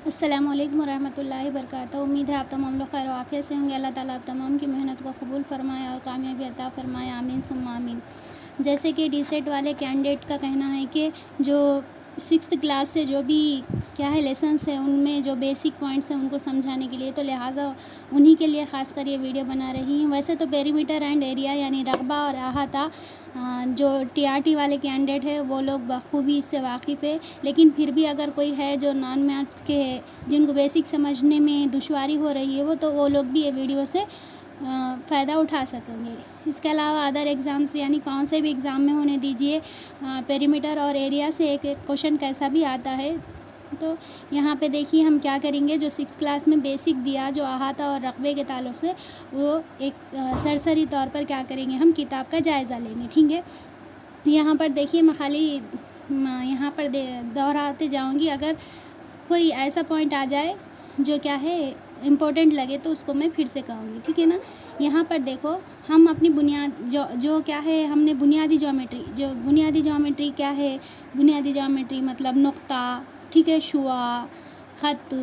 अस्सलामुअलैकुम वरहमतुल्लाहि वबरकातुहू। उम्मीद है आप तमाम लोग खैर आफियत से होंगे। अल्लाह ताला आप तमाम की मेहनत को कबूल फ़रमाए और कामयाबी अता फ़रमाए, आमीन सुम्मा आमीन। जैसे कि डीसेट वाले कैंडिडेट का कहना है कि जो सिक्स्थ क्लास से जो भी क्या है लेसन्स है उनमें जो बेसिक पॉइंट्स हैं उनको समझाने के लिए, तो लिहाजा उन्हीं के लिए ख़ास कर ये वीडियो बना रही हूँ। वैसे तो पेरीमीटर एंड एरिया यानी रकबा और अहाता जो टीआरटी वाले कैंडिडेट है वो लोग बखूबी इससे वाकिफ़ है, लेकिन फिर भी अगर कोई है जो नॉन मैथ्स के है जिनको बेसिक समझने में दुश्वारी हो रही है तो वो लोग भी ये वीडियो से फ़ायदा उठा सकेंगे। इसके अलावा अदर एग्ज़ाम्स यानी कौन से भी एग्ज़ाम में होने दीजिए, पेरीमीटर और एरिया से एक एक क्वेश्चन कैसा भी आता है। तो यहाँ पे देखिए हम क्या करेंगे, जो सिक्स क्लास में बेसिक दिया जो अहाता और रकबे के ताल्लुक़ से, वो एक सरसरी तौर पर क्या करेंगे, हम किताब का जायज़ा लेंगे। ठीक है, यहाँ पर देखिए मैं खाली यहाँ पर दोहराते जाऊँगी। अगर कोई ऐसा पॉइंट आ जाए जो क्या है इम्पोर्टेंट लगे तो उसको मैं फिर से कहूँगी, ठीक है ना। यहाँ पर देखो हम अपनी बुनियाद जो क्या है, हमने बुनियादी ज्योमेट्री क्या है, बुनियादी ज्योमेट्री मतलब नुक्ता, ठीक है, शुआ, ख़त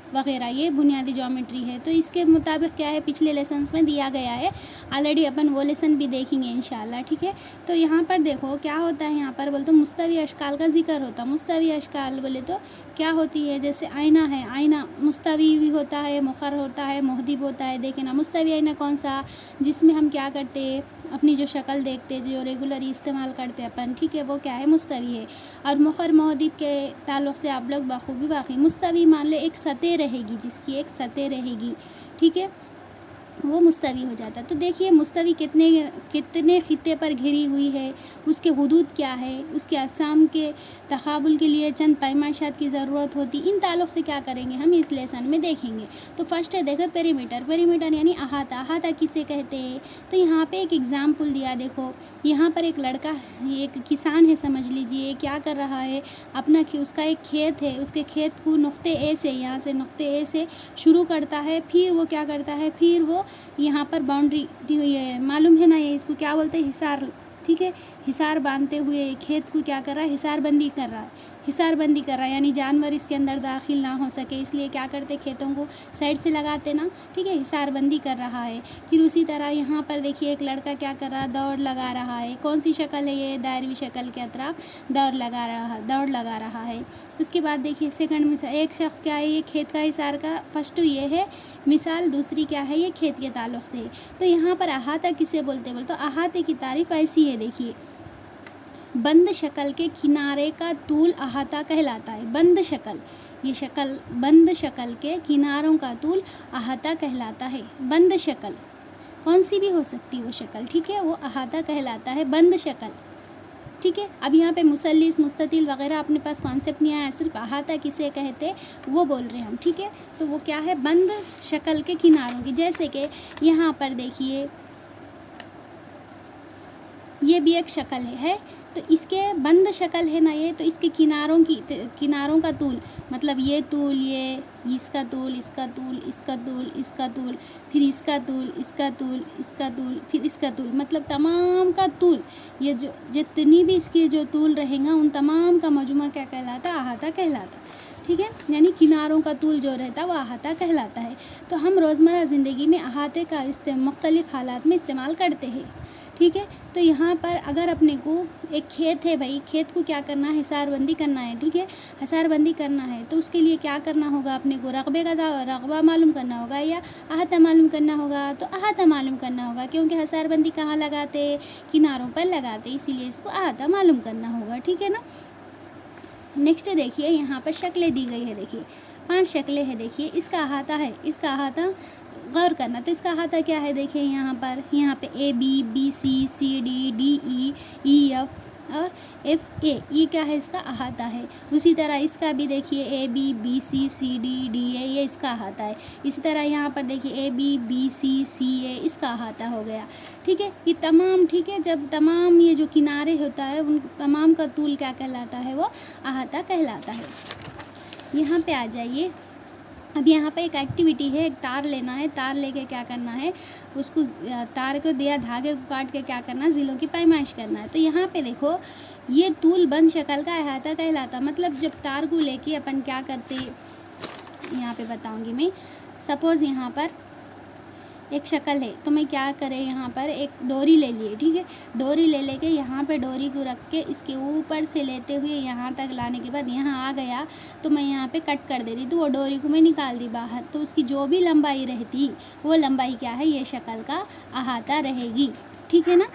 वग़ैरह, ये बुनियादी ज्योमेट्री है। तो इसके मुताबिक क्या है पिछले लेसन्स में दिया गया है, ऑलरेडी अपन वो लेसन भी देखेंगे इंशाल्लाह। ठीक है, तो यहाँ पर देखो क्या होता है, यहाँ पर बोले तो मुस्तवी अशकाल का जिक्र होता है। मुस्तवी अशकाल बोले तो क्या होती है, जैसे आईना है, आईना मुस्तवी भी होता है, मुखर होता है, मुहदिब होता है। देखें ना, मुस्तवी आईना कौन सा, जिसमें हम क्या करते हैं, अपनी जो शक्ल देखते जो रेगुलर इस्तेमाल करते अपन, ठीक है, वो क्या है मुस्तवी है। और मुखर मुहदिब के ताल्लुक़ से आप लोग बखूबी वाक़ई मुस्तवी मान ले एक सतह रहेगी, जिसकी एक सतह रहेगी, ठीक है, वो मुस्तवी हो जाता है। तो देखिए मुस्तवी कितने खित्ते पर घिरी हुई है, उसके हुदूद क्या है, उसके अक़साम के तक़ाबुल के लिए चंद पैमाइशात की ज़रूरत होती, इन ताल्लुक़ से क्या करेंगे हम इस लेसन में देखेंगे। तो फर्स्ट है देखो पेरीमीटर यानी अहाता किसे कहते हैं। तो यहाँ पे एक एग्ज़ाम्पल दिया, देखो यहाँ पर एक लड़का, एक किसान है समझ लीजिए, क्या कर रहा है, अपना उसका एक खेत है, उसके खेत को नुक्ते ए से, यहाँ से नुक्ते ए से शुरू करता है, फिर वो क्या करता है, फिर वो यहाँ पर बाउंड्री, ये मालूम है ना, ये इसको क्या बोलते हैं, हिसार, ठीक है, हिसार बांधते हुए खेत को क्या कर रहा है, हिसारबंदी कर रहा है, हिसारबंदी कर रहा है, यानी जानवर इसके अंदर दाखिल ना हो सके, इसलिए क्या करते, खेतों को साइड से लगाते ना, ठीक है, हिसारबंदी कर रहा है। फिर उसी तरह यहाँ पर देखिए एक लड़का क्या कर रहा है, दौड़ लगा रहा है। कौन सी शक्ल है ये, दायरवी शक्ल के अतराफ दौड़ लगा रहा है। उसके बाद देखिए सेकंड मिसाल, एक शख्स क्या है, ये खेत का हिसार का फर्स्ट ये है मिसाल, दूसरी क्या है, ये खेत के ताल्लुक़ से। तो यहाँ पर अहाता किसे बोलते तो अहाते की तारीफ़ ऐसी है, देखिए बंद शक्ल के किनारे का तूल अहाता कहलाता है। बंद शक्ल, ये शक्ल बंद शक्ल के किनारों का तूल अहाता कहलाता है। बंद शक्ल कौन सी भी हो सकती वो शक्ल, ठीक है, वो अहाता कहलाता है, बंद शक्ल, ठीक है। अब यहाँ पे मुसल्लिस मुस्ततिल वगैरह अपने पास कॉन्सेप्ट नहीं आया, सिर्फ अहाता किसे कहते वो बोल रहे हैं हम, ठीक है। तो वो क्या है, बंद शक्ल के किनारों की, जैसे कि यहाँ पर देखिए ये भी एक शक्ल है, तो इसके बंद शक्ल है ना ये, तो इसके किनारों का तूल मतलब ये तूल, ये इसका तूल, इसका तूल, इसका तूल, इसका तूल, फिर इसका तूल, इसका तूल, इसका तूल, फिर इसका तूल, मतलब तमाम का तूल, ये जो जितनी भी इसके जो तूल रहेगा उन तमाम का मजमुआ क्या कहलाता, अहाता कहलाता, ठीक है। यानी किनारों का तूल जो रहता है वो अहाता कहलाता है। तो हम रोज़मर्रा ज़िंदगी में अहाते का मुख्तलिफ़ हालात में इस्तेमाल करते हैं, ठीक है। तो यहाँ पर अगर अपने को एक खेत है भाई, खेत को क्या करना है, हिसारबंदी करना है, ठीक है, हिसारबंदी करना है, तो उसके लिए क्या करना होगा, अपने को रकबा मालूम करना होगा या अहाता मालूम करना होगा। तो अहाता मालूम करना होगा, क्योंकि हिसारबंदी कहाँ लगाते, किनारों पर लगाते, इसीलिए इसको अहाता मालूम करना होगा, ठीक है ना। नेक्स्ट देखिए यहाँ पर शक्लें दी गई है, देखिए 5 शक्लें हैं, देखिए इसका अहाता है, इसका अहाता गौर करना। तो इसका अहाता क्या है, देखिए यहाँ पे A B, B C, C D, D E, E F और एफ ए, ये क्या है, इसका अहाता है। उसी तरह इसका भी देखिए A B, B C, C D, D A, ये इसका अहाता है। इसी तरह यहाँ पर देखिए ए बी, बी सी, सी ए, इसका अहाता हो गया, ठीक है। ये तमाम, ठीक है, जब तमाम ये जो किनारे होता है उन तमाम का तूल क्या कहलाता है, वो अहाता कहलाता है। यहाँ पे आ जाइए, अब यहाँ पे एक एक्टिविटी है, एक तार लेना है, तार लेके क्या करना है, उसको तार को दिया धागे को काट के क्या करना है, ज़िलों की पैमाइश करना है। तो यहाँ पे देखो ये तूल बंद शक्ल का अहाता कहलाता, मतलब जब तार को लेके अपन क्या करते, यहाँ पे बताऊँगी मैं। सपोज़ यहाँ पर एक शक्ल है, तो मैं क्या करें, यहाँ पर एक डोरी ले लिए, ठीक है। डोरी ले लेके यहाँ पे डोरी को रख के इसके ऊपर से लेते हुए यहाँ तक लाने के बाद यहाँ आ गया तो मैं यहाँ पे कट कर देती, तो वो डोरी को मैं निकाल दी बाहर, तो उसकी जो भी लंबाई रहती वो लंबाई क्या है, ये शक्ल का अहाता रहेगी, ठीक है ना।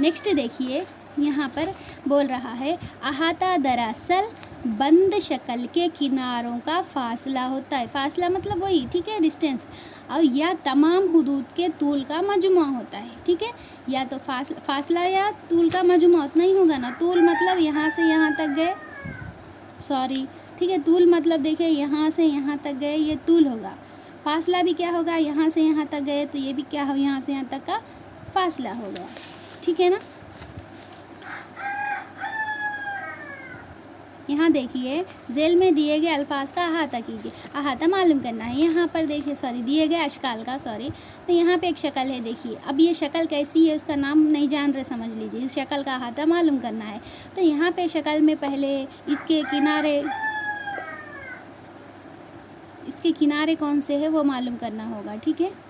नेक्स्ट देखिए, यहाँ पर बोल रहा है अहाता दरअसल बंद शक्ल के किनारों का फासला होता है। फासला मतलब वही, ठीक है, डिस्टेंस, और या तमाम हुदूद के तूल का मजमुआ होता है, ठीक है। या तो फासला या तूल का मजमुआ उतना ही होगा ना। तूल मतलब यहाँ से यहाँ तक गए, सॉरी, ठीक है। तूल मतलब देखिए यहाँ से यहाँ तक गए, ये तूल होगा। फासला भी क्या होगा, यहाँ से यहाँ तक गए तो ये भी क्या हो, यहाँ से यहाँ तक का फासला हो गया, ठीक है ना। यहाँ देखिए झेल में दिए गए अल्फाज का अहाता कीजिए। अहाता मालूम करना है। यहाँ पर देखिए, सॉरी, दिए गए अशकाल का, सॉरी, तो यहाँ पे एक शक्ल है, देखिए। अब ये शक्ल कैसी है उसका नाम नहीं जान रहे, समझ लीजिए। इस शक्ल का अहाता मालूम करना है, तो यहाँ पे शक्ल में पहले इसके किनारे कौन से है वो मालूम करना होगा, ठीक है।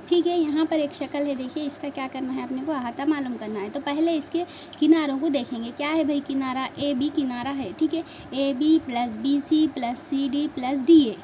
ठीक है, यहाँ पर एक शक्ल है, देखिए। इसका क्या करना है, अपने को अहाता मालूम करना है। तो पहले इसके किनारों को देखेंगे। क्या है भाई, किनारा ए बी किनारा है, ठीक है। A B plus B C plus C D plus D A,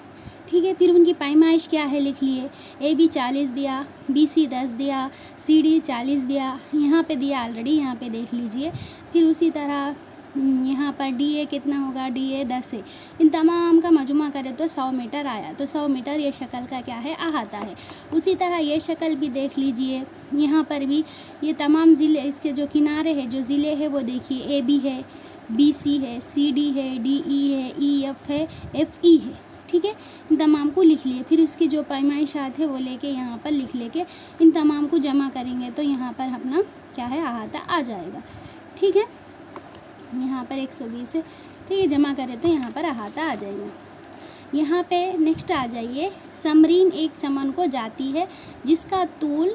ठीक है। फिर उनकी पैमाइश क्या है, लिख लिए। ए बी 40 दिया, बी सी 10 दिया, सी डी 40 दिया, यहाँ पे दिया ऑलरेडी, यहाँ पे देख लीजिए। फिर उसी तरह यहाँ पर डी ए कितना होगा, डी ए 10 है। इन तमाम का मजमुआ करें तो 100 मीटर आया, तो 100 मीटर ये शक्ल का क्या है, अहाता है। उसी तरह ये शक्ल भी देख लीजिए। यहाँ पर भी ये तमाम ज़िले, इसके जो किनारे हैं, जो ज़िले हैं वो देखिए। ए बी है, बी सी है, सी डी है, डी ई है, ई एफ है, एफ ई है, ठीक है। इन तमाम को लिख लिए। फिर उसकी जो पैमाइशात है वो लेके यहाँ पर लिख लेके इन तमाम को जमा करेंगे तो यहाँ पर अपना क्या है, अहाता आ जाएगा, ठीक है। यहाँ पर 120 है, ठीक है, जमा करें तो यहाँ पर अहाता आ जाएगा। यहाँ पे नेक्स्ट आ जाइए। समरीन एक चमन को जाती है जिसका तूल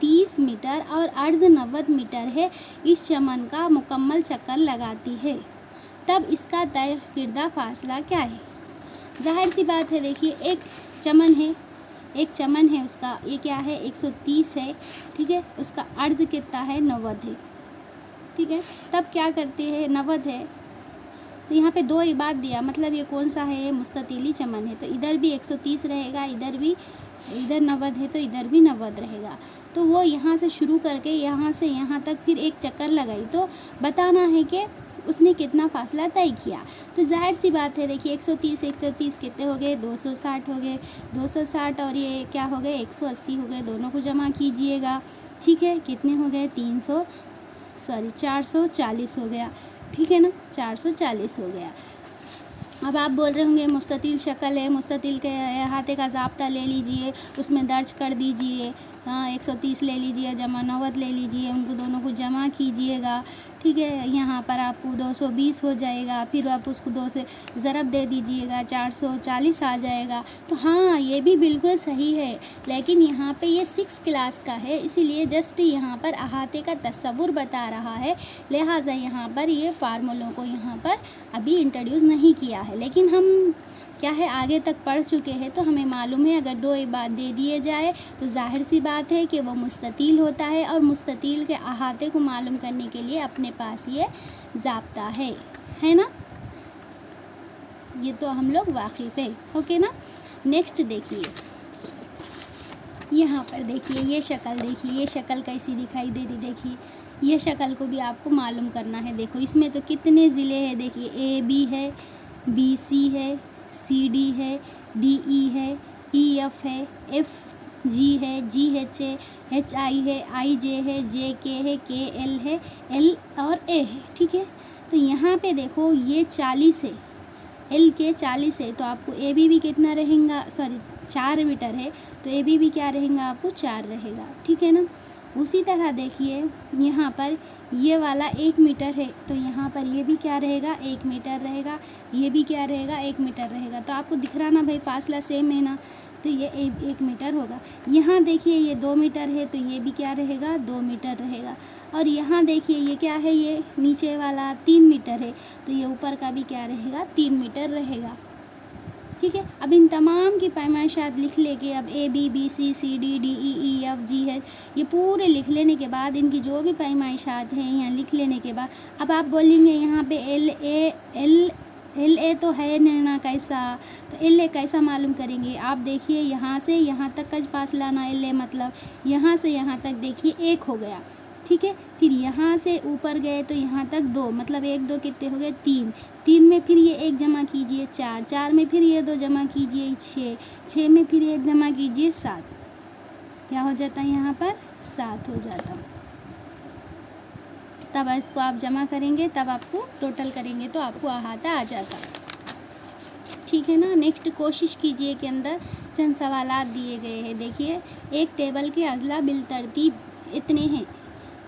30 मीटर और अर्ज़ 90 मीटर है। इस चमन का मुकम्मल चक्कर लगाती है, तब इसका तय किरदा फासला क्या है। जाहिर सी बात है, देखिए एक चमन है उसका, ये क्या है, 130 है, ठीक है। उसका अर्ज़ कितना है, 90 है, ठीक है। तब क्या करते हैं, 90 है, तो यहाँ पे 2 इबाद दिया, मतलब ये कौन सा है, मुस्ततीली चमन है, तो इधर भी 130 रहेगा, इधर 90 है, तो इधर भी 90 रहेगा। तो वो यहाँ से शुरू करके यहाँ से यहाँ तक फिर एक चक्कर लगाई, तो बताना है कि उसने कितना फासला तय किया। तो जाहिर सी बात है, देखिए 130 कितने हो गए, 260 हो गए, 260 और ये क्या हो गए, 180 हो गए। दोनों को जमा कीजिएगा, ठीक है, कितने हो गए, 440 हो गया, ठीक है ना, 440 हो गया। अब आप बोल रहे होंगे मुस्ततिल शक्ल है, मुस्ततिल के अहाते का ज़ाब्ता ले लीजिए, उसमें दर्ज कर दीजिए। 130 ले लीजिए, जमा 90 ले लीजिए, उनको दोनों को जमा कीजिएगा, ठीक है। यहाँ पर आपको 220 हो जाएगा, फिर आप उसको 2 से ज़रब दे दीजिएगा, 440 आ जाएगा। तो हाँ, ये भी बिल्कुल सही है, लेकिन यहाँ पे ये 6 क्लास का है, इसीलिए जस्ट यहाँ पर अहाते का तस्वुर बता रहा है, लिहाजा यहाँ पर ये फार्मूलों को यहाँ पर अभी इंट्रोड्यूस नहीं किया है। लेकिन हम क्या है, आगे तक पढ़ चुके हैं, तो हमें मालूम है अगर 2 इबाद दे दिए जाए तो जाहिर सी बात है कि वो मुस्ततील होता है, और मुस्ततील के अहाते को मालूम करने के लिए अपने पास ये ज़ाब्ता है ना। ये तो हम लोग वाकिफ़ है, ओके ना। नेक्स्ट देखिए, यहाँ पर देखिए ये शक्ल, देखिए ये शक्ल कैसी दिखाई दे रही, देखिए ये शक्ल को भी आपको मालूम करना है। देखो इसमें तो कितने ज़िले हैं, देखिए ए बी है, बी सी है, सी डी है, डी ई है, ई एफ है, एफ जी है, जी एच है, एच आई है, आई जे है, जे के है, के एल है, एल और ए है, ठीक है। तो यहाँ पे देखो ये 40 है, एल के 40 है, तो आपको ए बी भी कितना रहेगा, सॉरी 4 मीटर है, तो ए बी भी क्या रहेगा, आपको 4 रहेगा, ठीक है ना। उसी तरह देखिए यहाँ पर ये वाला 1 मीटर है, तो यहाँ पर ये भी क्या रहेगा, 1 मीटर रहेगा, ये भी क्या रहेगा, 1 मीटर रहेगा। तो आपको दिख रहा ना भाई, फासला सेम है ना। तो ये 1 मीटर होगा। यहाँ देखिए ये 2 मीटर है तो ये भी क्या रहेगा, 2 मीटर रहेगा। और यहाँ देखिए ये क्या है, ये नीचे वाला 3 मीटर है तो ये ऊपर का भी क्या रहेगा, 3 मीटर रहेगा। ठीक है, अब इन तमाम की पैमाइशात लिख लेके अब ABBCCDDEEFGH ये पूरे लिख लेने के बाद इनकी जो भी पैमाइशात हैं यहाँ लिख लेने के बाद अब आप बोलेंगे यहाँ पे LA तो है ना कैसा, तो LA कैसा मालूम करेंगे। आप देखिए यहाँ से यहाँ तक का फासला ना LA मतलब यहाँ से यहाँ तक देखिए 1 हो गया। ठीक है, फिर यहाँ से ऊपर गए तो यहाँ तक 2 मतलब 1 2 कितने हो गए, 3 में फिर ये 1 जमा कीजिए 4 में फिर ये 2 जमा कीजिए 6 में फिर 1 जमा कीजिए 7, क्या हो जाता है यहाँ पर 7 हो जाता। तब इसको आप जमा करेंगे तब आपको टोटल करेंगे तो आपको अहाता आ जाता। ठीक है ना। नेक्स्ट कोशिश कीजिए के अंदर चंद सवालात दिए गए हैं। देखिए एक टेबल के अजला बिल तरतीब इतने हैं,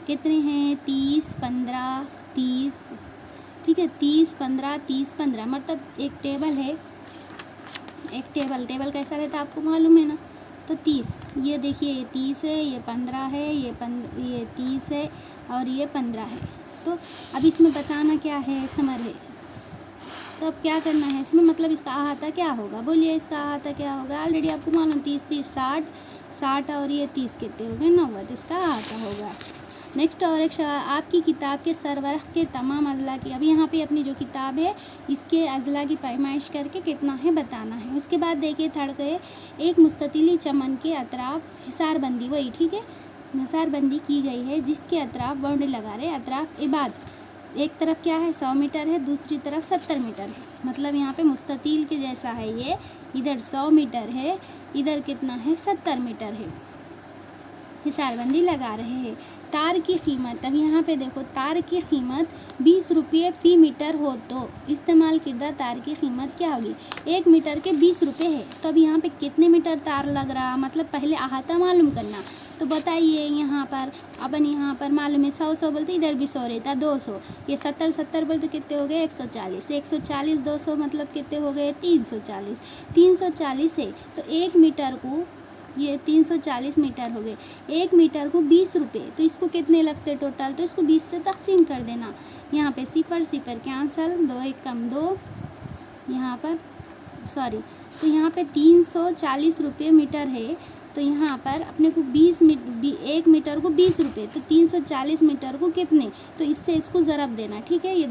कितने हैं 30 15 30। ठीक है, 30 15 30 15 मतलब एक टेबल है, एक टेबल कैसा रहता है आपको मालूम है ना, तो 30। ये देखिए ये 30 है, ये 15 है, ये 30 है और ये 15 है। तो अब इसमें बताना क्या है, समर है। तो अब क्या करना है इसमें, मतलब इसका अहाता क्या होगा, बोलिए इसका अहाता क्या होगा। ऑलरेडी आपको मालूम 30 30 60 और ये 30 कितने हो गए 90, तो इसका अहाता होगा। नेक्स्ट और एक आपकी किताब के सरवरख के तमाम अजला की, अभी यहाँ पे अपनी जो किताब है इसके अजला की पैमाइश करके कितना है बताना है। उसके बाद देखिए थर्ड के एक मुस्ततिली चमन के अतराफ हिसारबंदी, वही ठीक है हिसारबंदी की गई है जिसके अतराफ बाउंड्री लगा रहे, अतराफ इबाद एक तरफ क्या है 100 मीटर है, दूसरी तरफ 70 मीटर है। मतलब यहाँ पे मुस्ततील के जैसा है ये, इधर 100 मीटर है, इधर कितना है 70 मीटर है, हिसारबंदी लगा रहे हैं। तार की कीमत, अब यहाँ पे देखो तार की कीमत 20 रुपये फ़ी मीटर हो तो इस्तेमाल किर्दा तार की कीमत क्या होगी, 1 मीटर के 20 रुपये है। तो अब यहाँ पे कितने मीटर तार लग रहा, मतलब पहले अहाता मालूम करना। तो बताइए यहाँ पर अपन यहाँ पर मालूम है 100 बोलते इधर भी 100 रहता 200, ये 70 बोलते कितने हो गए 140, 140 200 मतलब कितने हो गए 340 है। तो 1 मीटर को ये 340 मीटर हो गए, 1 मीटर को 20 रुपये, तो इसको कितने लगते टोटल, तो इसको 20 से तकसीम कर देना। यहाँ पे सिफर कैंसल, 2 1 कम 2, यहाँ पर सॉरी, तो यहाँ पे 340 रुपये मीटर है। तो यहाँ पर अपने को 1 मीटर को 20 रुपये, तो 340 मीटर को कितने, तो इससे इसको ज़रब देना। ठीक है, ये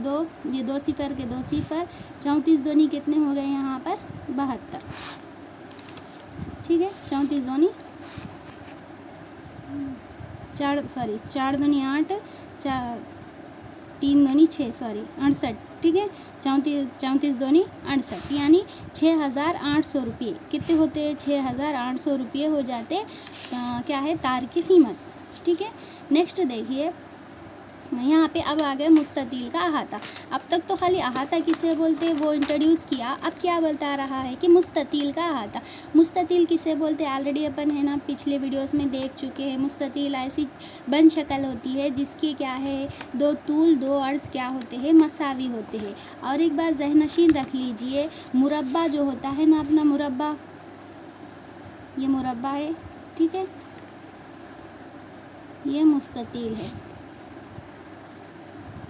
2 सिफर के 2 सिफर, 34 दूनी कितने हो गए यहाँ पर 72। ठीक है, 34 दूनी 4 दूनी 8, 3 दूनी 6 68। ठीक है, 34 दूनी 68 यानी 6800 रुपये कितने होते हैं, 6800 रुपये हो जाते क्या है तार की कीमत। ठीक है, नेक्स्ट देखिए यहाँ पे अब आ गया मुस्ततील का अहाता। अब तक तो खाली अहाता किसे बोलते हैं वो इंट्रोड्यूस किया, अब क्या बोलता रहा है कि मुस्ततील का अहाता। मुस्ततील किसे बोलते हैं ऑलरेडी अपन है ना पिछले वीडियोस में देख चुके हैं। मुस्ततील ऐसी बन शक्ल होती है जिसकी क्या है 2 तूल 2 अर्ज क्या होते हैं मसावी होते हैं। और एक बार ज़हनशीन रख लीजिए मुरब्बा जो होता है ना अपना मुरब्बा, ये मुरब्बा है ठीक है, ये मुस्ततील है,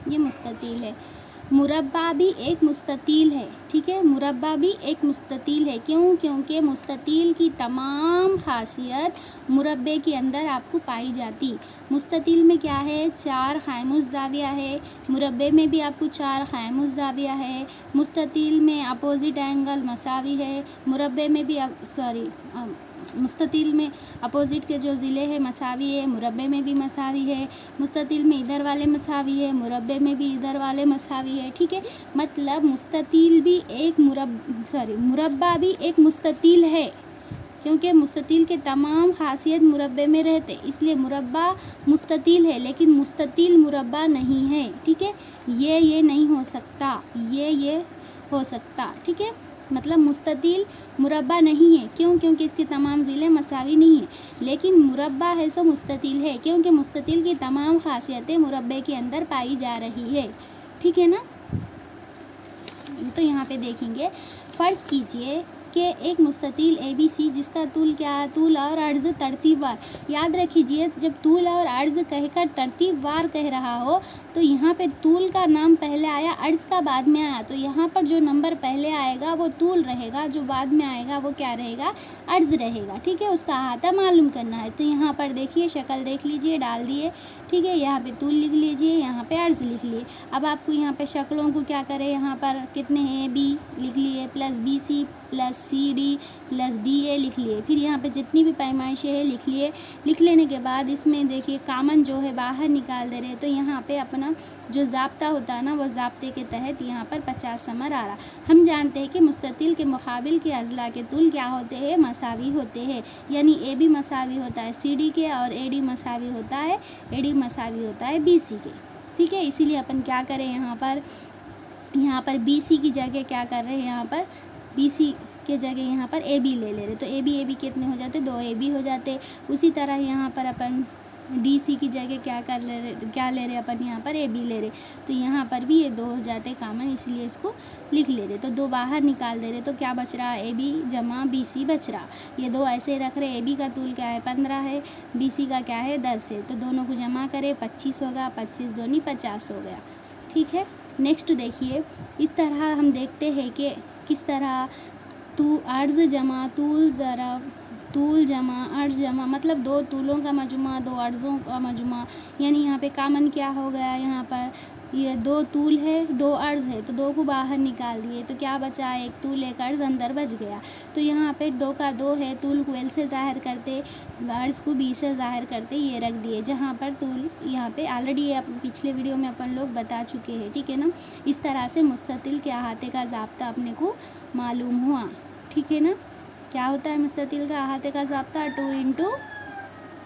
ये मुस्ततील है। मुरब्बा भी एक मुस्ततील है। ठीक है, मुरब्बा भी एक मुस्ततील है। क्यों, क्योंकि मुस्ततील की तमाम खासियत मुरब्बे के अंदर आपको पाई जाती। मुस्ततील में क्या है 4 ख़ाइमुज़ ज़ाविया है, मुरब्बे में भी आपको 4 ख़ाइमुज़ ज़ाविया है। मुस्ततील में अपोजिट एंगल मसावी है, मुरब्बे में भी मुस्ततील में अपोजिट के जो ज़िले हैं मसावी है, मुरब्बे में भी मसावी है। मुस्ततील में इधर वाले मसावी है, मुरब्बे में भी इधर वाले मसावी है। ठीक है, मतलब मुस्ततील भी एक मुरब्बा भी एक मुस्ततील है, क्योंकि मुस्ततील के तमाम खासियत मुरब्बे में रहते, इसलिए मुरब्बा मुस्ततील है लेकिन मुस्ततील मुरब्बा नहीं है। ठीक है, ये नहीं हो सकता, ये हो सकता। ठीक है, मतलब मुस्ततील मुरब्बा नहीं है। क्यों, क्योंकि इसके तमाम ज़िले मसावी नहीं है, लेकिन मुरब्बा है सो मुस्ततील है, क्योंकि मुस्ततील की तमाम खासियतें मुरब्बे के अंदर पाई जा रही है। ठीक है ना। तो यहाँ पे देखेंगे फ़र्ज़ कीजिए कि एक मुस्ततील ABC जिसका तूल क्या है, तूल और अर्ज़ तरतीबवार। याद रखिए जब तूल और अर्ज़ कहकर तरतीबवार कह रहा हो तो यहाँ पे तूल का नाम पहले आया, अर्ज़ का बाद में आया, तो यहाँ पर जो नंबर पहले आएगा वो तूल रहेगा, जो बाद में आएगा वो क्या रहेगा, अर्ज़ रहेगा। ठीक है, उसका अहाता मालूम करना है। तो यहाँ पर देखिए शक्ल देख लीजिए, डाल दिए। ठीक है, यहाँ पे तूल लिख लीजिए, यहाँ पे अर्ज़ लिख लिए। अब आपको यहाँ पे शक्लों को क्या करें, यहाँ पर कितने हैं, AB लिख लिए plus BC plus CD plus DA लिख लिए। फिर यहाँ पे जितनी भी पैमाइशें हैं लिख लिए। लिख लेने के बाद इसमें देखिए कामन जो है बाहर निकाल दे रहे हैं, तो यहाँ पे अपना जो ज़ाब्ता होता है ना, वो ज़ाब्ते के तहत यहाँ पर 50 समर आ रहा। हम जानते हैं कि मुस्ततिल के मुकाबिल के अज़ला के तूल क्या होते हैं, मसावी होते हैं, यानी AB मसावी होता है CD के और AD मसावी होता है BC के। ठीक है, इसीलिए अपन क्या करें, यहाँ पर BC की जगह क्या कर रहे हैं, यहाँ पर BC के जगह यहाँ पर AB ले रहे। तो AB कितने हो जाते, 2 AB हो जाते। उसी तरह यहाँ पर अपन DC की जगह क्या ले रहे अपन, यहाँ पर AB ले रहे, तो यहाँ पर भी ये 2 हो जाते कामन, इसलिए इसको लिख ले रहे। तो 2 बाहर निकाल दे रहे, तो क्या बच रहा, AB जमा BC बच रहा। ये 2 ऐसे रख रहे, AB का तूल क्या है 15 है, BC का क्या है 10 है, तो दोनों को जमा करें 25 होगा, 25 दूनी 50 हो गया। ठीक है, नेक्स्ट देखिए, इस तरह हम देखते हैं कि किस तरह अर्ज़ जमा तूल ज़रब, तूल जमा अर्ज़ जमा, मतलब 2 तूलों का मजमा 2 अर्ज़ों का मजमा, यानी यहाँ पे कामन क्या हो गया, यहाँ पर ये 2 तूल है 2 अर्ज़ है, तो 2 को बाहर निकाल दिए, तो क्या बचा, 1 तूल 1 अर्ज़ अंदर बच गया। तो यहाँ पे 2 का 2 है, तूल को L से ज़ाहिर करते, अर्ज़ को B से ज़ाहिर करते, ये रख दिए, जहाँ पर तूल यहाँ पे ऑलरेडी पिछले वीडियो में अपन लोग बता चुके हैं। ठीक है ना, इस तरह से मुस्ततिल के अहाते का ज़ाब्ता अपने को मालूम हुआ। ठीक है ना, क्या होता है मुस्ततिल का अहाते का ज़ाब्ता, 2 ×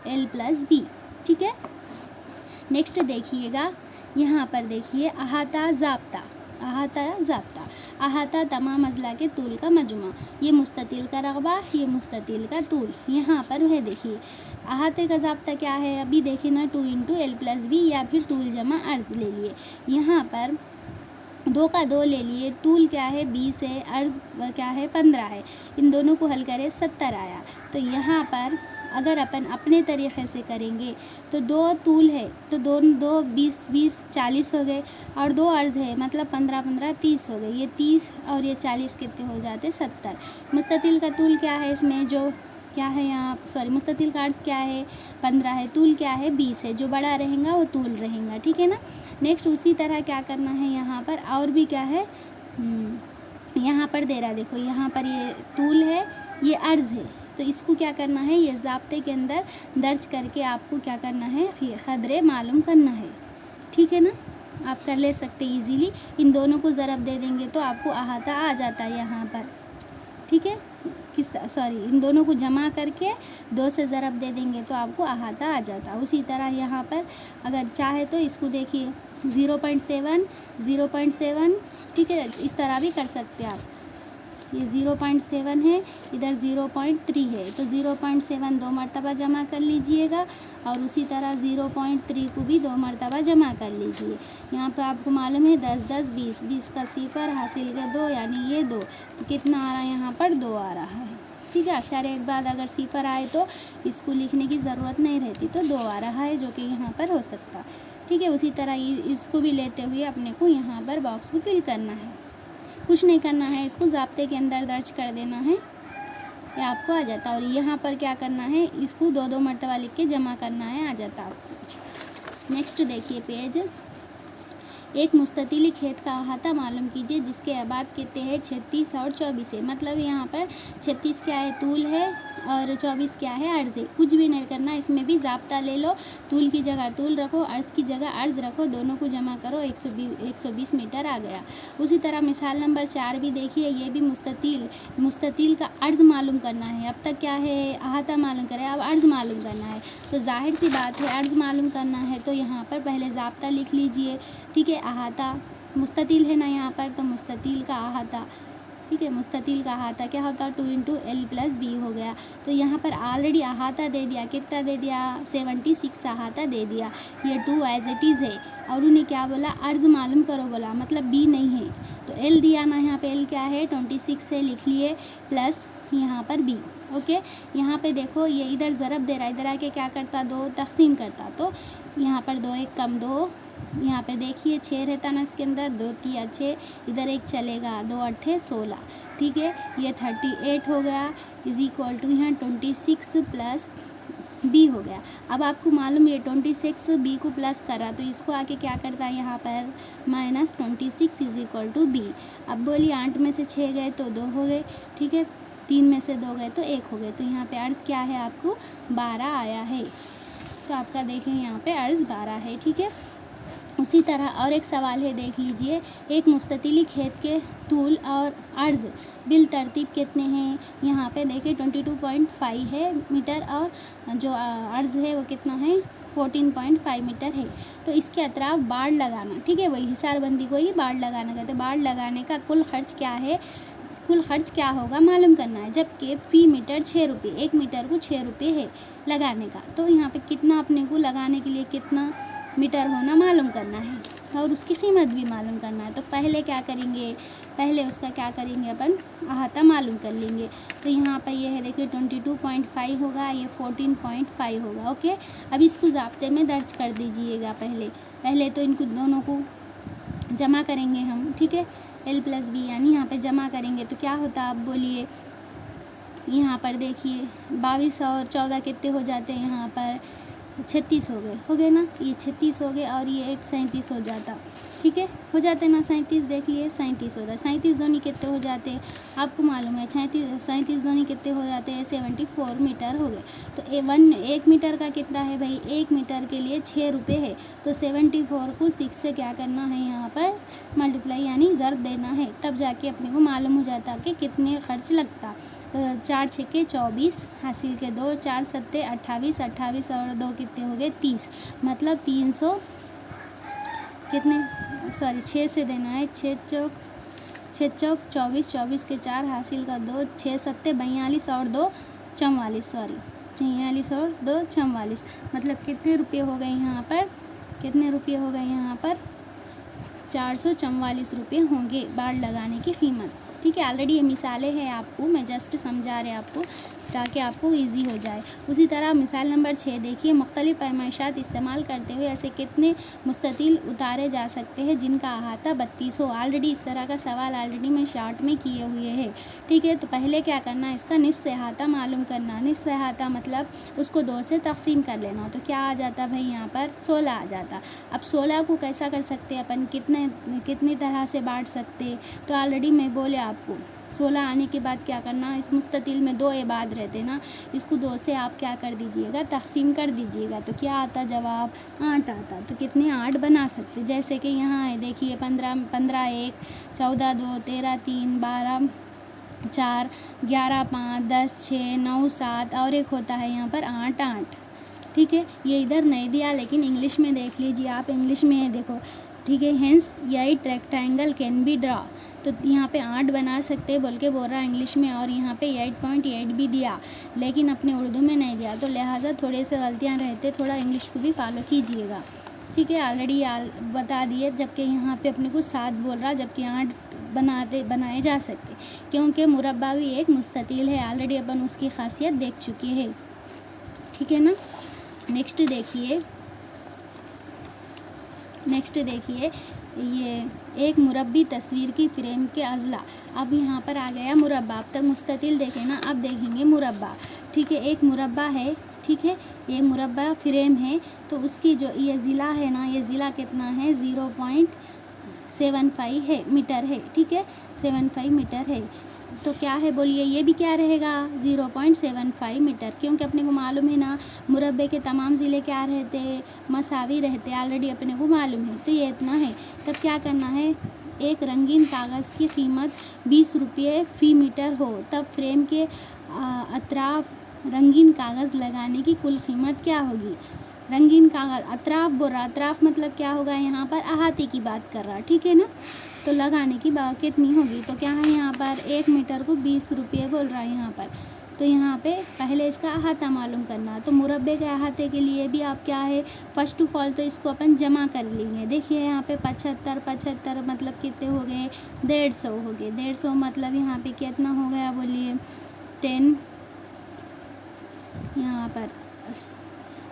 L + B। ठीक है, नेक्स्ट देखिएगा, यहाँ पर देखिए अहाता ज़ाब्ता। अहाता तमाम अज़ला के तूल का मजमा, ये मुस्ततिल का रग़बा, ये मुस्ततिल का तूल। यहाँ पर है देखिए अहाते का ज़ाब्ता क्या है, अभी देखिए ना, 2 × L + B या फिर तूल जमा अर्ज़ ले लिए। यहाँ पर 2 का 2 ले लिए, तूल क्या है 20 है, अर्ज़ क्या है 15 है, इन दोनों को हल करें 70 आया। तो यहाँ पर अगर अपन अपने तरीक़े से करेंगे तो 2 तूल है, तो 2 20 40 हो गए, और 2 अर्ज़ है, मतलब 15 30 हो गए, ये 30 और ये 40 कितने हो जाते 70। मुस्ततिल का तूल क्या है, इसमें जो क्या है यहाँ, मुस्ततिल का अर्ज़ क्या है 15 है, तूल क्या है 20 है, जो बड़ा रहेगा वो तूल रहेगा। ठीक है ना, नेक्स्ट उसी तरह क्या करना है, यहाँ पर और भी क्या है, यहाँ पर दे रहा, देखो यहाँ पर ये तूल है, ये अर्ज़ है, तो इसको क्या करना है, ये ज़ाब्ते के अंदर दर्ज करके आपको क्या करना है, ये क़दरे मालूम करना है। ठीक है ना, आप कर ले सकते इजीली, इन दोनों को ज़रब दे देंगे तो आपको अहाता आ जाता है यहाँ पर। ठीक है, इन दोनों को जमा करके 2 से ज़रब दे देंगे तो आपको अहाता आ जाता। उसी तरह यहाँ पर अगर चाहे तो इसको देखिए 0.7, ठीक है, इस तरह भी कर सकते हैं आप। ये 0.7 है, इधर 0.3 है, तो 0.7 2 मरतबा जमा कर लीजिएगा, और उसी तरह 0.3 को भी 2 मरतबा जमा कर लीजिए। यहाँ पे आपको मालूम है 10 10 20, 20 का सिफर हासिल के 2, यानी ये 2, तो कितना आ रहा है, यहाँ पर 2 आ रहा है। ठीक है, अशारे के बाद अगर सिफर आए तो इसको लिखने की ज़रूरत नहीं रहती, तो 2 आ रहा है, जो कि यहाँ पर हो सकता। ठीक है, उसी तरह इसको भी लेते हुए अपने को यहाँ पर बॉक्स को फिल करना है, कुछ नहीं करना है, इसको ज़ाब्ते के अंदर दर्ज कर देना है, ये आपको आ जाता। और यहाँ पर क्या करना है, इसको 2 मरतबा लिख के जमा करना है, आ जाता आपको। नेक्स्ट देखिए पेज, एक मुस्ततिल खेत का अहाता मालूम कीजिए जिसके आबाद कहते हैं 36 और 24 है, मतलब यहाँ पर 36 क्या है, तूल है, और 24 क्या है, अर्ज़ है। कुछ भी नहीं करना, इसमें भी ज़ाब्ता ले लो, तूल की जगह तूल रखो, अर्ज़ की जगह अर्ज़ रखो, दोनों को जमा करो, 120 मीटर आ गया। उसी तरह मिसाल नंबर 4 भी देखिए, ये भी मुस्ततिल का अर्ज़ मालूम करना है। अब तक क्या है, अहाता मालूम करें, अब अर्ज़ मालूम करना है, तो जाहिर सी बात है अर्ज़ मालूम करना है, तो यहाँ पर पहले ज़ाब्ता लिख लीजिए। ठीक है, अहाता मुस्ततिल है ना यहाँ पर, तो मुस्ततिल का अहाता, ठीक है, मुस्ततिल का अहाता क्या होता है, 2 × L + B हो गया। तो यहाँ पर ऑलरेडी अहाता दे दिया, कितना दे दिया, 76 अहाता दे दिया, ये 2 एज इट इज़ है, और उन्हें क्या बोला, अर्ज़ मालूम करो बोला, मतलब B नहीं है, तो एल दिया ना, यहाँ पे एल क्या है 26 से लिख लिए, प्लस यहाँ पर बी। ओके, यहाँ पे देखो ये इधर ज़रब दे रहा है, इधर आके क्या करता, 2 तक़सीम करता, तो यहाँ पर 2 1 कम 2, यहाँ पे देखिए 6 रहता ना इसके अंदर, 2 3 6, इधर 1 चलेगा, 2 8 16। ठीक है, ये 38 हो गया, इज इक्वल टू यहाँ 26 प्लस बी हो गया। अब आपको मालूम ये 26 बी को प्लस करा तो इसको आके क्या करता है यहाँ पर -26 इज इक्वल टू बी। अब बोलिए 8 में से 6 गए तो 2 हो गए, ठीक है, 3 में से 2 गए तो 1 हो गए, तो यहाँ पे अर्ज़ क्या है आपको 12 आया है। तो आपका देखें यहाँ पे अर्ज़ 12 है। ठीक है, उसी तरह और एक सवाल है, देख लीजिए, एक मुस्ततिली खेत के तूल और अर्ज़ बिल तरतीब कितने हैं। यहाँ पे देखिए 22.5 है मीटर और जो अर्ज़ है वो कितना है 14.5 मीटर है। तो इसके अतराफ बाड़ लगाना, ठीक है, वही हिसारबंदी को ही बाड़ लगाना कहते हैं। बाड़ लगाने का कुल खर्च क्या है, कुल खर्च क्या होगा मालूम करना है, जबकि फ़ी मीटर 6 रुपये, 1 मीटर को 6 रुपये है लगाने का। तो यहाँ पे कितना अपने को लगाने के लिए कितना मीटर होना मालूम करना है और उसकी कीमत भी मालूम करना है। तो पहले क्या करेंगे, पहले उसका क्या करेंगे अपन अहाता मालूम कर लेंगे। तो यहाँ पर ये है देखिए 22.5 होगा, ये 14.5 होगा। ओके, अब इसको ज़ाब्ते में दर्ज कर दीजिएगा। पहले तो इनको दोनों को जमा करेंगे हम, ठीक है, एल प्लस बी यानी यहाँ पे जमा करेंगे तो क्या होता है आप बोलिए। यहाँ पर देखिए 22 और 14 कितने हो जाते हैं, यहाँ पर 36 हो गए ना, ये 36 हो गए और ये एक 37 हो जाता, ठीक है, हो जाते ना 37, देख लिए 37 होता है। 37 दोनी कितने हो जाते हैं आपको मालूम है, 37 दोनी कितने हो जाते हैं 74 मीटर हो गए। तो 1 मीटर का कितना है भाई, 1 मीटर के लिए 6 रुपये है। तो 74 को 6 से क्या करना है यहाँ पर मल्टीप्लाई यानी ज़र्ब देना है, तब जाके अपने को मालूम हो जाता कि कितने खर्च लगता। 4 छक्के 24 हासिल के 2, 4 सत्ते 28, 28 और 2 कितने हो गए 30, मतलब 300 कितने, सॉरी 6 से देना है, 6 चौक 24, 24 के 4 हासिल का 2, 6 सत्ते 42 और 2 44, सॉरी 44 और 2 44, मतलब कितने रुपये हो गए यहाँ पर, कितने रुपये हो गए यहाँ पर 444 रुपये होंगे बाड़ लगाने की कीमत। ठीक है, ऑलरेडी ये मिसालें हैं आपको, मैं जस्ट समझा रहे आपको ताकि आपको इजी हो जाए। उसी तरह मिसाल नंबर 6 देखिए, मुख्तलिफ पैमाइशात इस्तेमाल करते हुए ऐसे कितने मुस्ततिल उतारे जा सकते हैं जिनका अहाता 32 हो। ऑलरेडी इस तरह का सवाल ऑलरेडी मैं शॉर्ट में किए हुए हैं। ठीक है, तो पहले क्या करना, इसका निस्फ़ अहाता मालूम करना। निस्फ़ अहाता मतलब उसको 2 से तक़सीम कर लेना, तो क्या आ जाता भाई यहाँ पर 16 आ जाता। अब 16 को कैसा कर सकते हैं अपन, कितनी तरह से बांट सकते, तो ऑलरेडी मैं बोले आपको 16 आने के बाद क्या करना, इस मुस्ततिल में 2 एबाद रहते ना, इसको 2 से आप क्या कर दीजिएगा तक़सीम कर दीजिएगा, तो क्या आता जवाब 8 आता। तो कितने 8 बना सकते, जैसे कि यहाँ है देखिए 15 1, 14 2, 13 3, 12 4, 11 5, 10 6, 9 7 और एक होता है यहाँ पर 8 8। ठीक है, ये इधर नहीं दिया लेकिन इंग्लिश में देख लीजिए आप, इंग्लिश में है देखो, ठीक है, hence 8 rectangle can be draw, तो यहाँ पे 8 बना सकते बोल के बोल रहा है इंग्लिश में, और यहाँ पे 8.8 भी दिया लेकिन अपने उर्दू में नहीं दिया, तो लिहाजा थोड़े से गलतियाँ रहते, थोड़ा इंग्लिश को भी फॉलो कीजिएगा। ठीक है, ऑलरेडी बता दिए, जबकि यहाँ पे अपने को 7 बोल रहा, जबकि 8 बनाए जा सकते, क्योंकि मुरब्बा भी एक मुस्ततिल है, ऑलरेडी अपन उसकी खासियत देख चुके हैं। ठीक है ना, नेक्स्ट देखिए ये एक मुरब्बी तस्वीर की फ्रेम के अज़ला। अब यहाँ पर आ गया मुरब्बा, अब तक मुस्ततिल देखे ना, अब देखेंगे मुरब्बा। ठीक है, एक मुरब्बा है, ठीक है, ये मुरब्बा फ्रेम है, तो उसकी जो ये ज़िला है ना, ये ज़िला कितना है 0.75 है मीटर है। ठीक है, 75 मीटर है, तो क्या है बोलिए, ये भी क्या रहेगा 0.75 मीटर, क्योंकि अपने को मालूम है ना मुरब्बे के तमाम ज़िले क्या रहते, मसावी रहते, ऑलरेडी अपने को मालूम है, तो ये इतना है। तब क्या करना है, एक रंगीन कागज़ की कीमत 20 रुपये फ़ी मीटर हो, तब फ्रेम के अतराफ़ रंगीन कागज़ लगाने की कुल कीमत क्या होगी। रंगीन कागज़ अतराफ़ बोल रहा, अतराफ़ मतलब क्या होगा, यहाँ पर अहाते की बात कर रहा, ठीक है ना, तो लगाने की बात कितनी होगी, तो क्या है यहाँ पर 1 मीटर को 20 रुपये बोल रहा है यहाँ पर, तो यहाँ पे पहले इसका अहाता मालूम करना। तो मुरब्बे के अहाते के लिए भी आप क्या है, फर्स्ट ऑफ ऑल तो इसको अपन जमा कर लेंगे। देखिए यहाँ पे 75 मतलब कितने हो गए, 150 हो गए। 150 मतलब यहाँ पे कितना हो गया बोलिए, 10, यहाँ पर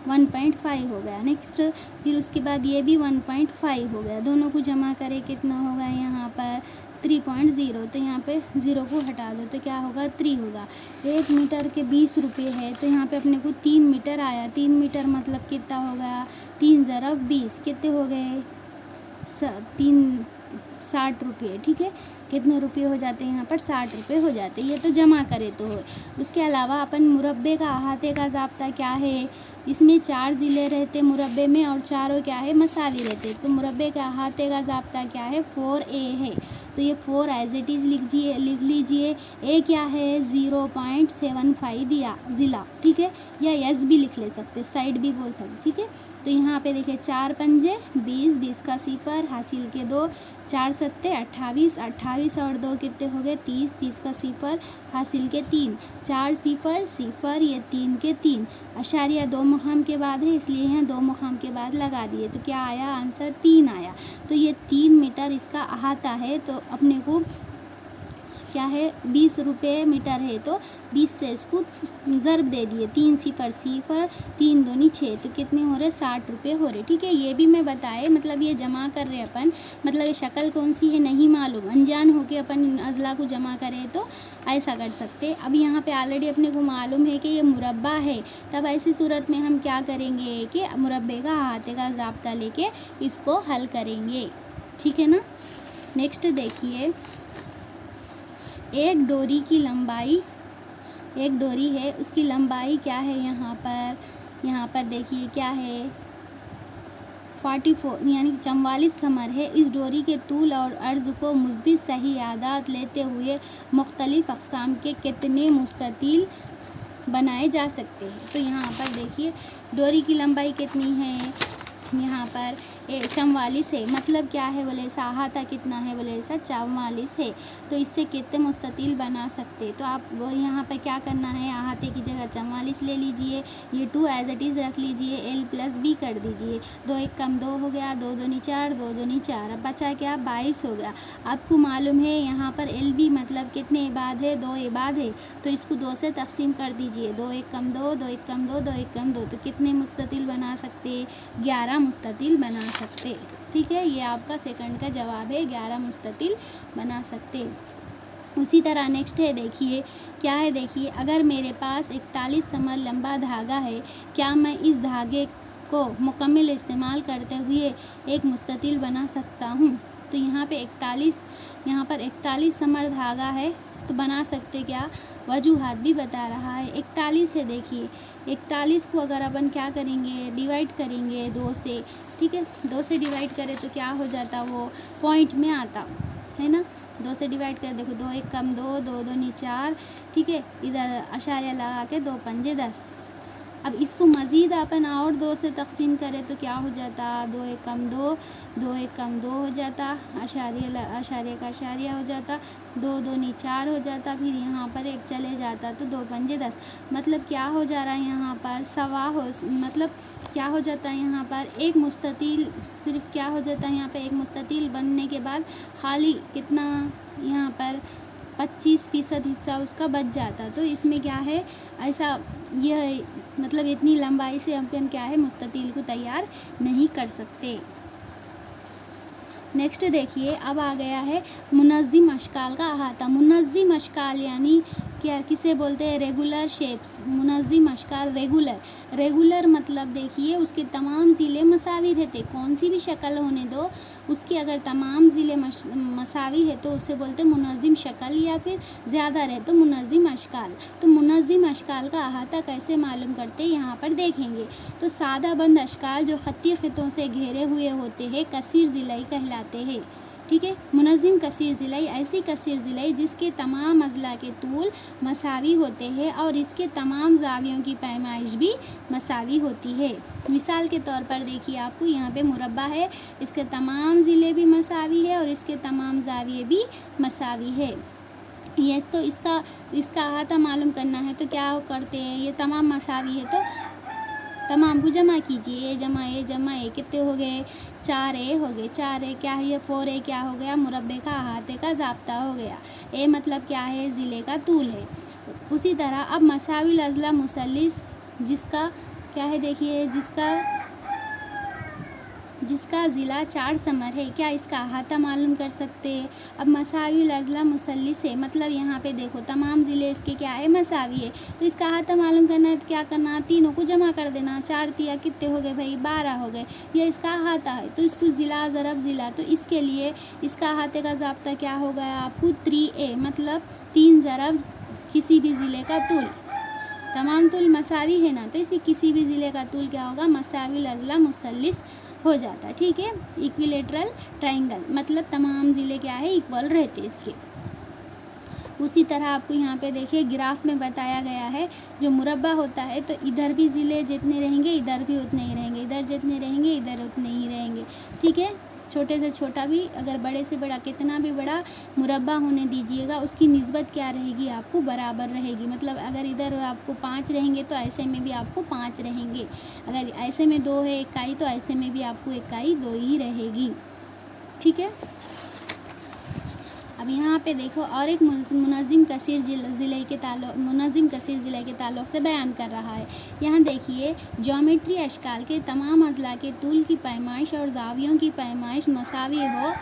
1.5 हो गया। नेक्स्ट फिर उसके बाद ये भी 1.5 हो गया। दोनों को जमा करें कितना होगा यहाँ पर 3.0। तो यहाँ पे 0 को हटा दो तो क्या होगा, 3 होगा। 1 मीटर के 20 रुपये है, तो यहाँ पे अपने को 3 मीटर आया। 3 मीटर मतलब कितना हो गया, 3 × 20 कितने हो गए, 60 रुपये। ठीक है, कितने रुपये हो जाते हैं यहाँ पर, 60 रुपये हो जाते हैं। ये तो जमा करे तो हो। उसके अलावा अपन मुरब्बे का अहाते का ज़ाब्ता क्या है, इसमें 4 ज़िले रहते मुरब्बे में और चारों क्या है, मसावी रहते। तो मुरब्बे का अहाते का ज़ाब्ता क्या है, 4A है। तो ये 4 एज इट इज़ लिख लीजिए। ए क्या है, 0.75 दिया ज़िला। ठीक है, या यस भी लिख ले सकते, साइड भी बोल सकते। ठीक है, तो यहाँ पे देखिए 4 पंजे 20, 20 का 0 हासिल के 2, 4 सत्ते 28, 28 और 2 कितने हो गए, 30, 30 का 0 हासिल के 3, 4 0 0, ये 3 के 3। अशारिया 2 मुकाम के बाद है, इसलिए यहाँ 2 मुकाम के बाद लगा दिए। तो क्या आया आंसर, 3 आया। तो ये 3 मीटर इसका अहाता है। तो अपने को क्या है, 20 रुपये मीटर है, तो 20 से इसको ज़र्ब दे दिए। 3 0 0, 3 दूनी 6, तो कितने हो रहे, 60 रुपये हो रहे। ठीक है, ये भी मैं बताए, मतलब ये जमा कर रहे अपन, मतलब ये शक्ल कौन सी है नहीं मालूम, अनजान होके अपन अज़ला को जमा करें तो ऐसा कर सकते। अब यहाँ पे ऑलरेडी अपने को मालूम है कि ये मुरब्बा है, तब ऐसी सूरत में हम क्या करेंगे कि मुरब्बे का अहाते का ज़ाब्ता लेके इसको हल करेंगे। ठीक है ना। नेक्स्ट देखिए, एक डोरी की लंबाई, एक डोरी है, उसकी लंबाई क्या है, यहाँ पर देखिए क्या है, 44 यानी 44 थमर है। इस डोरी के तूल और अर्ज़ को मुस्बित सही आदात लेते हुए मुख्तलिफ़ अक़साम के कितने मुस्ततील बनाए जा सकते हैं। तो यहाँ पर देखिए डोरी की लंबाई कितनी है, यहाँ पर 44 है। मतलब क्या है बोले, ऐसा अहाता कितना है बोले, ऐसा 44 है। तो इससे कितने मुस्ततील बना सकते। तो आप वो यहाँ पर क्या करना है, अहाते की जगह 44 ले लीजिए, ये 2 एज इट इज़ रख लीजिए, L+B कर दीजिए। 2 1 कम 2 हो गया, 2 दूनी 4, 2 दूनी 4, अब बचा क्या, 22 हो गया। आपको मालूम है यहाँ पर LB मतलब कितने इबाद है, 2 इबाद है। तो इसको 2 से तकसीम कर दीजिए, 2 1 कम 2, 2 1 कम 2, 2 1 कम 2, तो कितने मुस्ततील बना सकते, 11 मुस्ततील बना सकते। ठीक है, ये आपका सेकंड का जवाब है, 11 मुस्ततील बना सकते। उसी तरह नेक्स्ट है, देखिए क्या है, देखिए अगर मेरे पास 41 समर लंबा धागा है, क्या मैं इस धागे को मुकम्मल इस्तेमाल करते हुए एक मुस्ततील बना सकता हूँ। तो यहाँ पे 41 समर धागा है, तो बना सकते क्या, वजूहात भी बता रहा है। 41 है, देखिए 41 को अगर अपन क्या करेंगे, डिवाइड करेंगे 2 से। ठीक है, 2 से डिवाइड करें तो क्या हो जाता, वो पॉइंट में आता है ना। 2 से डिवाइड कर, देखो 2 1 कम 2, 2 दूनी 4। ठीक है, इधर अशारिया लगा के 2 पंजे 10। अब इसको मज़ीद अपन और 2 से तकसीम करें तो क्या हो जाता, 2 1 कम 2, 2 1 कम 2 हो जाता, अशारिया का अशारिया हो जाता, 2 दूनी 4 हो जाता, फिर यहाँ पर 1 चले जाता, तो 2 पंजे 10। मतलब क्या हो जा रहा है यहाँ पर, मतलब क्या हो जाता है यहाँ पर, एक मुस्ततील, सिर्फ क्या हो जाता है यहाँ पर, एक मुस्ततील बनने के बाद खाली कितना यहाँ पर 25% हिस्सा उसका बच जाता। तो इसमें क्या है, ऐसा यह मतलब इतनी लंबाई से अपन क्या है, मुस्ततील को तैयार नहीं कर सकते। नेक्स्ट देखिए, अब आ गया है मुनज़्ज़िम अशकाल का अहाता। मुनज़्ज़िम अशकाल यानी क्या, किसे बोलते हैं, रेगुलर शेप्स। मुनज़्ज़िम अशकाल रेगुलर मतलब देखिए उसके तमाम ज़िले मसावी रहते। कौन सी भी शक्ल होने दो, उसकी अगर तमाम ज़िले मसावी है तो उसे बोलते हैं मुनज़्ज़िम शक्ल, या फिर ज़्यादा रहे तो मुनज़्ज़िम अशकाल। तो मुनज़्ज़िम अशकाल का अहाता कैसे मालूम करते हैं, यहाँ पर देखेंगे। तो सादा बंद अशकाल जो ख़त्ती ख़ितों से घेरे हुए होते हैं, कसीर ज़िलाई कहलाते हैं। ठीक है, मुनज़्ज़िम कसीर ज़िलाई ऐसी कसीर ज़िलाई जिसके तमाम अज़ला के तूल मसावी होते हैं और इसके तमाम ज़ावियों की पैमाइश भी मसावी होती है। मिसाल के तौर पर देखिए, आपको यहाँ पे मुरब्बा है, इसके तमाम ज़िले भी मसावी है और इसके तमाम ज़ाविये भी मसावी है। यस, तो इसका अहाता मालूम करना है तो क्या करते हैं, ये तमाम मसावी है तो तमाम को जमा कीजिए। ए जमा ए कितने हो गए, 4A हो गए। 4A क्या है, ये 4A क्या हो गया, मुरब्बे का अहाते का ज़ाब्ता हो गया। ए मतलब क्या है, ज़िले का तूल है। उसी तरह अब मसाविल अज़ला मुसल्लिस जिसका क्या है, देखिए जिसका ज़िला 4 समर है, क्या इसका अहाता मालूम कर सकते हैं। अब मसाविल अज़ला मुसल्लिस है मतलब यहाँ पे देखो तमाम ज़िले इसके क्या है, मसावी है, तो इसका अहाता मालूम करना है तो क्या करना, तीनों को जमा कर देना। 4 तिया कितने हो गए भाई, 12 हो गए। यह इसका अहाता है तो इसको ज़िला ज़रब ज़िला, तो इसके लिए इसका अहाते का ज़ाब्ता क्या हो गया आपको, 3A मतलब 3 ज़रब किसी भी ज़िले का तूल। तमाम तूल मसावी है ना, तो इसी किसी भी ज़िले का तूल क्या होगा, मसाविल अज़ला मुसल्लिस हो जाता है। ठीक है, इक्विलेटरल ट्राइंगल मतलब तमाम ज़िले क्या है, इक्वल रहते इसके। उसी तरह आपको यहाँ पे देखिए ग्राफ में बताया गया है, जो मुरब्बा होता है तो इधर भी ज़िले जितने रहेंगे इधर भी उतने ही रहेंगे, इधर जितने रहेंगे इधर उतने ही रहेंगे। ठीक है, छोटे से छोटा भी अगर बड़े से बड़ा कितना भी बड़ा मुरब्बा होने दीजिएगा, उसकी निस्बत क्या रहेगी, आपको बराबर रहेगी। मतलब अगर इधर आपको 5 रहेंगे तो ऐसे में भी आपको 5 रहेंगे, अगर ऐसे में 2 है इकाई तो ऐसे में भी आपको इकाई 2 ही रहेगी। ठीक है, अब यहाँ पे देखो और एक मुनज़्ज़िम कसीर ज़िले के ताल्लुक़ से बयान कर रहा है। यहाँ देखिए ज्योमेट्री अशकाल के तमाम अज़ला के तूल की पैमाइश और ज़ावियों की पैमाइश मसावी हो,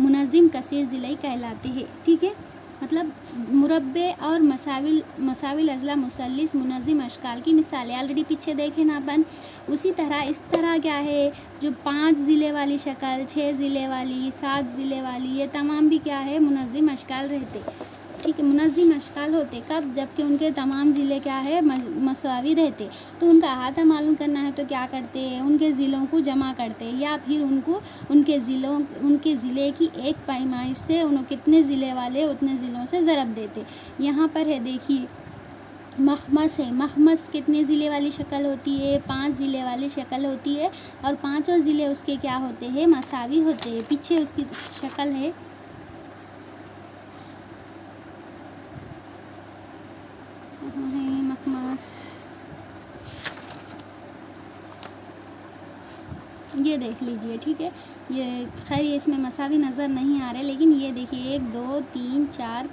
मुनज़्ज़िम कसीर ज़िले कहलाते हैं। ठीक है, मतलब मुरब्बे और मसाविल अज़ला मुसल्लिस मुनज़्ज़िम अशकाल की मिसालें ऑलरेडी पीछे देखे ना अपन। उसी तरह इस तरह क्या है, जो 5 ज़िले वाली शक्ल, 6 ज़िले वाली, 7 ज़िले वाली, ये तमाम भी क्या है, मुनज़्ज़िम अशकाल रहते। ठीक है, मुनज़्ज़िम अशकाल होते कब, जबकि उनके तमाम ज़िले क्या है, मसावी रहते। तो उनका अहाता मालूम करना है तो क्या करते हैं, उनके ज़िलों को जमा करते हैं या फिर उनके ज़िले की एक पैमाइश से उन्हें कितने ज़िले वाले उतने ज़िलों से ज़रब देते। यहाँ पर है देखिए मखमस है, मखमस कितने ज़िले वाली शक्ल होती है, 5 ज़िले वाली शक्ल होती है और पाँचों ज़िले उसके क्या होते हैं, मसावी होते हैं। पीछे उसकी शक्ल है, मखमस, ये देख लीजिए। ठीक है, ये खैर ये इसमें मसावी नज़र नहीं आ रहे, लेकिन ये देखिए 1 2 3 4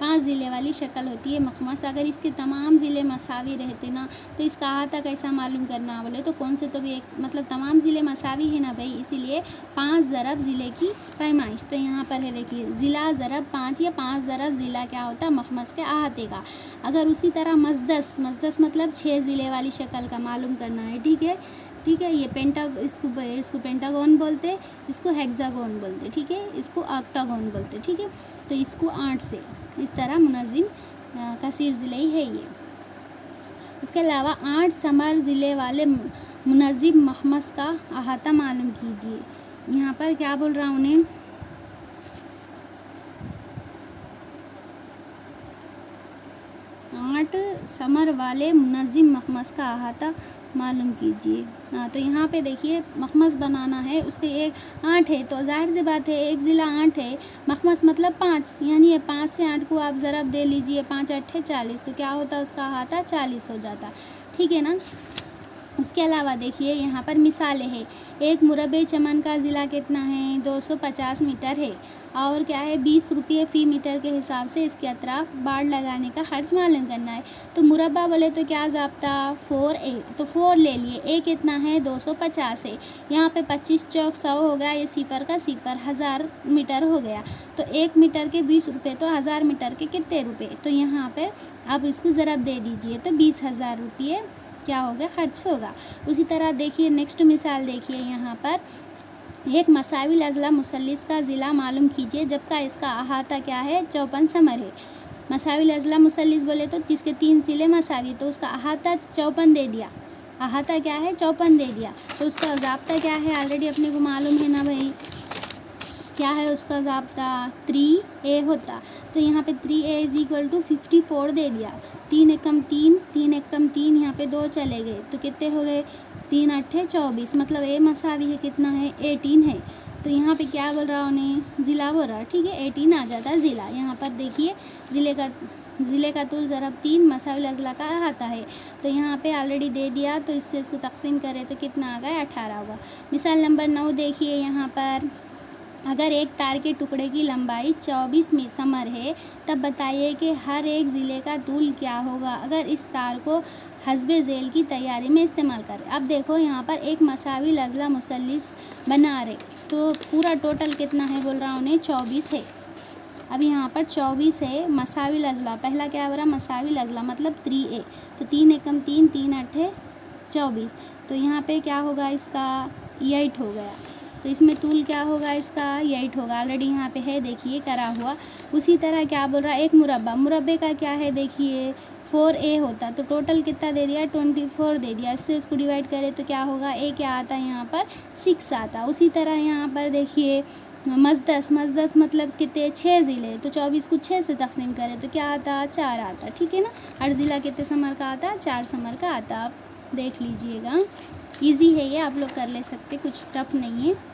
5 ज़िले वाली शक्ल होती है मखमस। अगर इसके तमाम ज़िले मसावी रहते ना तो इसका अहाता कैसा मालूम करना, बोले तो कौन से, तो भी एक मतलब तमाम ज़िले मसावी है ना भाई, इसीलिए 5 ज़रब ज़िले की पैमाइश। तो यहाँ पर है देखिए ज़िला ज़रब 5 या 5 ज़रब ज़िला क्या होता है, मखमस के अहाते का। अगर उसी तरह मसदस मतलब 6 ज़िले वाली शक्ल का मालूम करना है। ठीक है, ये इसको पेंटागोन बोलते, इसको हेक्सागोन बोलते। ठीक है, इसको ऑक्टागोन बोलते। ठीक है, तो इसको 8 से इस तरह मुनज़्ज़िम कसीर ज़िले है ये। उसके अलावा 8 समर ज़िले वाले मुनज़्ज़िम मखमस का अहाता मालूम कीजिए। यहाँ पर क्या बोल रहा हूँ उन्हें, 8 समर वाले मुनज़्ज़िम मखमस का अहाता मालूम कीजिए। हाँ, तो यहाँ पे देखिए मखमस बनाना है, उसके एक 8 है तो जाहिर सी बात है एक ज़िला 8 है, मखमस मतलब 5, यानी ये 5 से 8 को आप ज़रब दे लीजिए, 5 8 40, तो क्या होता है उसका अहाता 40 हो जाता। ठीक है ना। उसके अलावा देखिए यहाँ पर मिसालें हैं। एक मुरब्बे चमन का ज़िला कितना है, 250 मीटर है और क्या है 20 रुपये फ़ी मीटर के हिसाब से इसके अतराफ बाड़ लगाने का खर्च मालूम करना है। तो मुरब्बा बोले तो क्या ज़ाब्ता, 4A, तो 4 ले लिए। ए कितना है, 250 है, यहाँ पे 25 चौक 100 हो गया, ये सिफर का सिफर 1000 मीटर हो गया। तो 1 मीटर के 20 रुपये, तो 1000 मीटर के कितने रुपये, तो यहाँ पर आप इसको ज़रब दे दीजिए तो 20,000 रुपये क्या होगा, खर्च होगा। उसी तरह देखिए नेक्स्ट मिसाल देखिए यहाँ पर एक मसाविल अज़ला मुसल्लिस का ज़िला मालूम कीजिए जबकि इसका अहाता क्या है, 54 समर है। मसाविल अज़ला मुसल्लिस बोले तो जिसके 3 ज़िले मसावी, तो उसका अहाता 54 दे दिया, अहाता क्या है 54 दे दिया। तो उसका ज़ाब्ता क्या है, ऑलरेडी अपने को मालूम है ना भाई, क्या है उसका ज़ाब्ता, 3A होता। तो यहाँ पे 3A = 54 दे दिया, 3 एकम 3, 3 एकम 3, यहाँ पे 2 चले गए तो कितने हो गए, 3 8 24, मतलब ए मसावी है कितना है, 18 है। तो यहाँ पे क्या बोल रहा उन्हें, ज़िला बोल रहा, ठीक है। 18 आ जाता है ज़िला। यहाँ पर देखिए ज़िले का तुल ज़रब 3 मसाविल अज़ला का अहाता है। तो यहाँ पे ऑलरेडी दे दिया, तो इससे इसको तकसीम करें तो कितना आ गया, 18 होगा। मिसाल नंबर 9 देखिए यहाँ पर, अगर एक तार के टुकड़े की लंबाई 24 समर है, तब बताइए कि हर एक ज़िले का तूल क्या होगा अगर इस तार को हस्बे ज़ेल की तैयारी में इस्तेमाल करें। अब देखो यहाँ पर एक मसाविल अज़ला मुसल्लिस बना रहे, तो पूरा टोटल कितना है बोल रहा उन्हें, 24 है। अब यहाँ पर 24 है मसाविल अज़ला, पहला क्या हो रहा, मसाविल अज़ला मतलब 3a, तो 3 एकम 3, 3 अट्ठे 24, तो यहाँ पे क्या होगा इसका 8 हो गया। तो इसमें तूल क्या होगा इसका, 8 होगा। ऑलरेडी यहाँ पे है देखिए करा हुआ। उसी तरह क्या बोल रहा है, एक मुरब्बे का क्या है देखिए 4a होता, तो टोटल कितना दे दिया, 24 दे दिया। इससे इसको डिवाइड करें तो क्या होगा, a क्या आता है यहाँ पर 6 आता। उसी तरह यहाँ पर देखिए मजदस मतलब कितने 6 ज़िले, तो 24 को 6 से तकसीम करें तो क्या आता, 4 आता, ठीक है ना। हर ज़िला कितने समर का आता, 4 समर का आता। आप देख लीजिएगा, इजी है ये, आप लोग कर ले सकते, कुछ टफ नहीं है।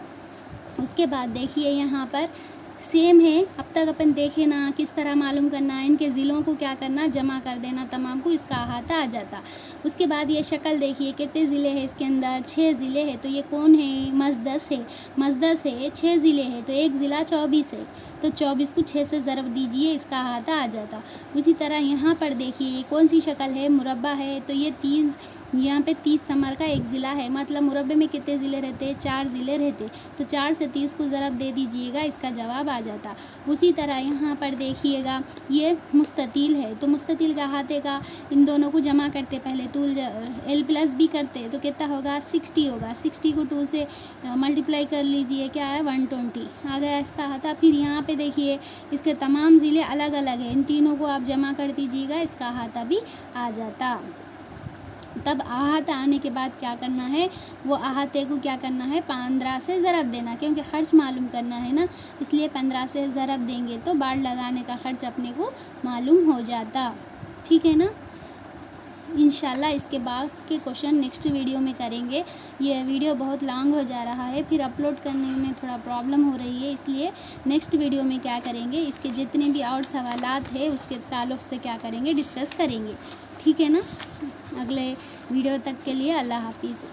उसके बाद देखिए यहाँ पर सेम है, अब तक अपन देखे ना किस तरह मालूम करना है, इनके ज़िलों को क्या करना, जमा कर देना तमाम को, इसका अहाता आ जाता। उसके बाद ये शक्ल देखिए कितने ज़िले हैं इसके अंदर, 6 ज़िले हैं। तो ये कौन है, मजदस है, 6 ज़िले हैं, तो एक ज़िला 24 है, तो 24 को 6 से ज़रब दीजिए, इसका अहाता आ जाता। उसी तरह यहाँ पर देखिए कौन सी शक्ल है, मुरब्बा है, तो ये 30 समर का एक ज़िला है, मतलब मुरब्बे में कितने ज़िले रहते, 4 ज़िले रहते, तो 4 से 30 को ज़रब दे दीजिएगा, इसका जवाब आ जाता। उसी तरह यहाँ पर देखिएगा ये मुस्ततील है, तो मुस्ततील का अहाते का इन दोनों को जमा करते, पहले तूल l+b करते तो कितना होगा, 60 होगा। 60 को 2 से मल्टीप्लाई कर लीजिए, क्या है 120 आ गया इसका अहाता। फिर यहाँ पे देखिए इसके तमाम ज़िले अलग अलग हैं, इन तीनों को आप जमा कर दीजिएगा, इसका अहाता भी आ जाता। तब अहाता आने के बाद क्या करना है, वो अहाते को क्या करना है, 15 से ज़रब देना, क्योंकि ख़र्च मालूम करना है ना, इसलिए 15 से ज़रब देंगे तो बाड़ लगाने का ख़र्च अपने को मालूम हो जाता, ठीक है ना। इंशाल्लाह इसके बाद के क्वेश्चन नेक्स्ट वीडियो में करेंगे। ये वीडियो बहुत लॉन्ग हो जा रहा है, फिर अपलोड करने में थोड़ा प्रॉब्लम हो रही है, इसलिए नेक्स्ट वीडियो में क्या करेंगे, इसके जितने भी और सवालात है उसके ताल्लुक़ से क्या करेंगे, डिस्कस करेंगे, ठीक है ना। अगले वीडियो तक के लिए अल्लाह हाफिज़।